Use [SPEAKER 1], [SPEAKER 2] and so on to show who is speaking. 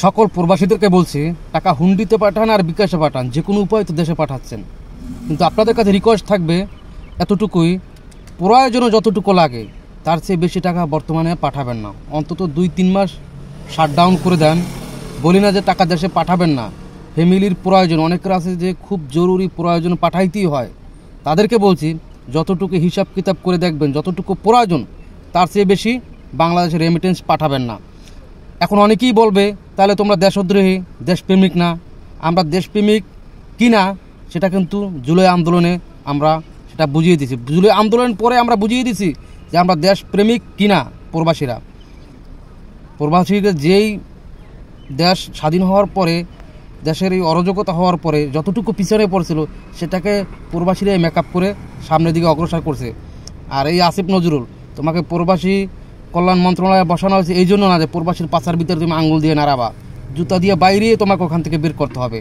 [SPEAKER 1] সকল প্রবাসীদেরকে বলছি, টাকা হুন্ডিতে পাঠান আর বিকাশে পাঠান, যে কোনো উপায় তো দেশে পাঠাচ্ছেন, কিন্তু আপনাদের কাছে রিকোয়েস্ট থাকবে এতটুকুই, প্রয়োজনে যতটুকু লাগে তার চেয়ে বেশি টাকা বর্তমানে পাঠাবেন না। অন্তত 2-3 মাস শাটডাউন করে দেন। বলি না যে টাকা দেশে পাঠাবেন না, ফ্যামিলির প্রয়োজন অনেকের আছে যে খুব জরুরি প্রয়োজন পাঠাইতেই হয়, তাদেরকে বলছি যতটুকু হিসাব কিতাব করে দেখবেন, যতটুকু প্রয়োজন তার চেয়ে বেশি বাংলাদেশে রেমিটেন্স পাঠাবেন না। এখন অনেকেই বলবে তাহলে তোমরা দেশদ্রোহী, দেশপ্রেমিক না। আমরা দেশপ্রেমিক কিনা সেটা কিন্তু জুলাই আন্দোলনে আমরা সেটা বুঝিয়ে দিছি। জুলাই আন্দোলন পরে আমরা বুঝিয়ে দিছি যে আমরা দেশপ্রেমিক কিনা। প্রবাসীরা যেই দেশ স্বাধীন হওয়ার পরে, দেশের এই অরাজকতা হওয়ার পরে যতটুকু পিছনে পড়ছিল সেটাকে প্রবাসীরাই মেকআপ করে সামনের দিকে অগ্রসর করছে। আর এই আসিফ নজরুল, তোমাকে প্রবাসী কল্যাণ মন্ত্রণালয়ে বসানো হয়েছে এই জন্য না যে প্রবাসীর পাচার ভিতরে তুমি আঙ্গুল দিয়ে নাড়াবা, জুতা দিয়ে বাইরে তোমাকে ওখান থেকে বের করতে হবে।